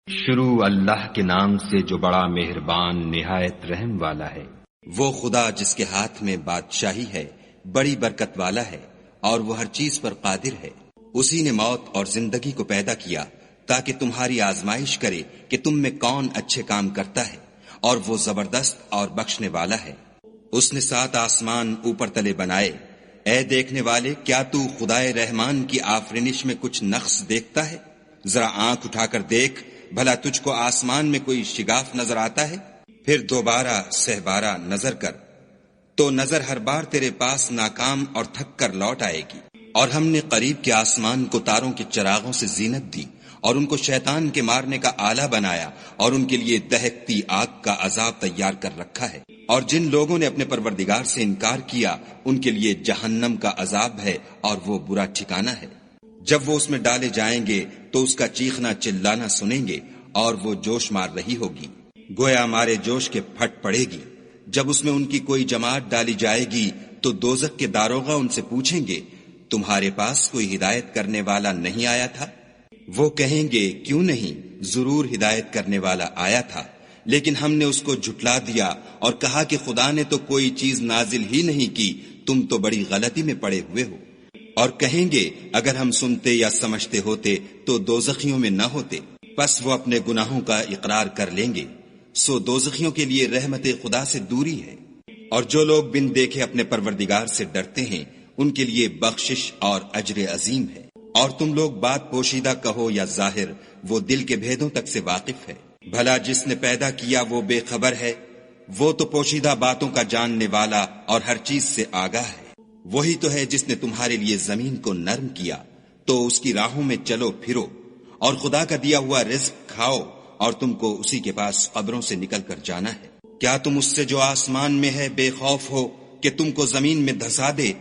شروع اللہ کے نام سے جو بڑا مہربان نہایت رحم والا ہے۔ وہ خدا جس کے ہاتھ میں بادشاہی ہے، بڑی برکت والا ہے اور وہ ہر چیز پر قادر ہے۔ اسی نے موت اور زندگی کو پیدا کیا تاکہ تمہاری آزمائش کرے کہ تم میں کون اچھے کام کرتا ہے، اور وہ زبردست اور بخشنے والا ہے۔ اس نے 7 آسمان اوپر تلے بنائے۔ اے دیکھنے والے، کیا تو خدائے رحمان کی آفرینش میں کچھ نقص دیکھتا ہے؟ ذرا آنکھ اٹھا کر دیکھ، بھلا تجھ کو آسمان میں کوئی شگاف نظر آتا ہے؟ پھر دوبارہ سہبارہ نظر کر تو نظر ہر بار تیرے پاس ناکام اور تھک کر لوٹ آئے گی۔ اور ہم نے قریب کے آسمان کو تاروں کے چراغوں سے زینت دی اور ان کو شیطان کے مارنے کا آلہ بنایا، اور ان کے لیے دہکتی آگ کا عذاب تیار کر رکھا ہے۔ اور جن لوگوں نے اپنے پروردگار سے انکار کیا ان کے لیے جہنم کا عذاب ہے، اور وہ برا ٹھکانہ ہے۔ جب وہ اس میں ڈالے جائیں گے تو اس کا چیخنا چلانا سنیں گے، اور وہ جوش مار رہی ہوگی، گویا مارے جوش کے پھٹ پڑے گی۔ جب اس میں ان کی کوئی جماعت ڈالی جائے گی تو دوزخ کے داروغہ ان سے پوچھیں گے، تمہارے پاس کوئی ہدایت کرنے والا نہیں آیا تھا؟ وہ کہیں گے، کیوں نہیں، ضرور ہدایت کرنے والا آیا تھا، لیکن ہم نے اس کو جھٹلا دیا اور کہا کہ خدا نے تو کوئی چیز نازل ہی نہیں کی، تم تو بڑی غلطی میں پڑے ہوئے ہو۔ اور کہیں گے، اگر ہم سنتے یا سمجھتے ہوتے تو دوزخیوں میں نہ ہوتے۔ پس وہ اپنے گناہوں کا اقرار کر لیں گے، سو دوزخیوں کے لیے رحمت خدا سے دوری ہے۔ اور جو لوگ بن دیکھے اپنے پروردگار سے ڈرتے ہیں ان کے لیے بخشش اور اجر عظیم ہے۔ اور تم لوگ بات پوشیدہ کہو یا ظاہر، وہ دل کے بھیدوں تک سے واقف ہے۔ بھلا جس نے پیدا کیا وہ بے خبر ہے؟ وہ تو پوشیدہ باتوں کا جاننے والا اور ہر چیز سے آگاہ ہے۔ وہی تو ہے جس نے تمہارے لیے زمین کو نرم کیا تو اس کی راہوں میں چلو پھرو، اور خدا کا دیا ہوا رزق کھاؤ، اور تم کو اسی کے پاس قبروں سے نکل کر جانا ہے۔ کیا تم اس سے جو آسمان میں ہے بے خوف ہو کہ تم کو زمین میں دھسا دے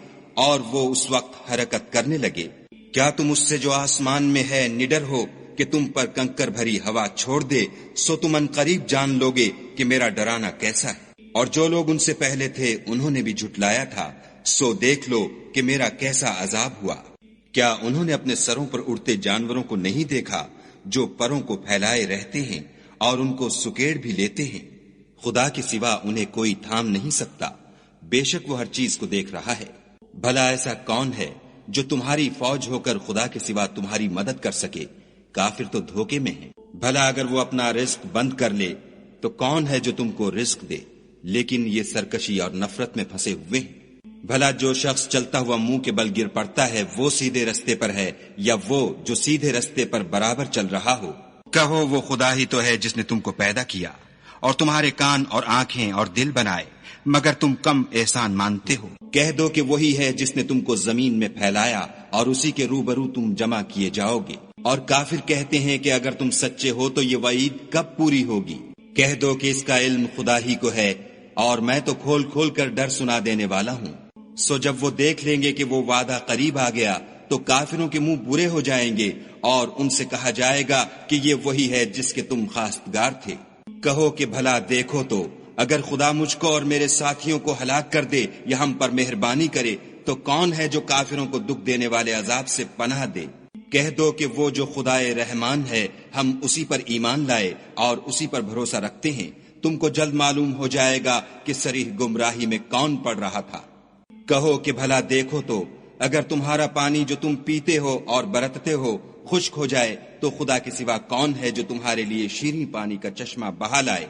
اور وہ اس وقت حرکت کرنے لگے؟ کیا تم اس سے جو آسمان میں ہے نڈر ہو کہ تم پر کنکر بھری ہوا چھوڑ دے؟ سو تم ان قریب جان لوگے کہ میرا ڈرانا کیسا ہے۔ اور جو لوگ ان سے پہلے تھے انہوں نے بھی جھٹلایا تھا، سو دیکھ لو کہ میرا کیسا عذاب ہوا۔ کیا انہوں نے اپنے سروں پر اڑتے جانوروں کو نہیں دیکھا جو پروں کو پھیلائے رہتے ہیں اور ان کو سکیڑ بھی لیتے ہیں؟ خدا کے سوا انہیں کوئی تھام نہیں سکتا، بے شک وہ ہر چیز کو دیکھ رہا ہے۔ بھلا ایسا کون ہے جو تمہاری فوج ہو کر خدا کے سوا تمہاری مدد کر سکے؟ کافر تو دھوکے میں ہیں۔ بھلا اگر وہ اپنا رزق بند کر لے تو کون ہے جو تم کو رزق دے؟ لیکن یہ سرکشی اور نفرت میں پھنسے ہوئے ہیں۔ بھلا جو شخص چلتا ہوا منہ کے بل گر پڑتا ہے وہ سیدھے رستے پر ہے، یا وہ جو سیدھے رستے پر برابر چل رہا ہو؟ کہو، وہ خدا ہی تو ہے جس نے تم کو پیدا کیا اور تمہارے کان اور آنکھیں اور دل بنائے، مگر تم کم احسان مانتے ہو۔ کہہ دو کہ وہی ہے جس نے تم کو زمین میں پھیلایا اور اسی کے روبرو تم جمع کیے جاؤ گے۔ اور کافر کہتے ہیں کہ اگر تم سچے ہو تو یہ وعید کب پوری ہوگی؟ کہہ دو کہ اس کا علم خدا ہی کو ہے، اور میں تو کھول کھول کر ڈر سنا دینے والا ہوں۔ سو جب وہ دیکھ لیں گے کہ وہ وعدہ قریب آ گیا تو کافروں کے منہ برے ہو جائیں گے، اور ان سے کہا جائے گا کہ یہ وہی ہے جس کے تم خواستگار تھے۔ کہو کہ بھلا دیکھو تو، اگر خدا مجھ کو اور میرے ساتھیوں کو ہلاک کر دے یا ہم پر مہربانی کرے تو کون ہے جو کافروں کو دکھ دینے والے عذاب سے پناہ دے؟ کہہ دو کہ وہ جو خدائے رحمان ہے ہم اسی پر ایمان لائے اور اسی پر بھروسہ رکھتے ہیں۔ تم کو جلد معلوم ہو جائے گا کہ صریح گمراہی میں کون پڑ رہا تھا۔ کہو کہ بھلا دیکھو تو، اگر تمہارا پانی جو تم پیتے ہو اور برتتے ہو خشک ہو جائے تو خدا کے سوا کون ہے جو تمہارے لیے شیریں پانی کا چشمہ بہا لائے؟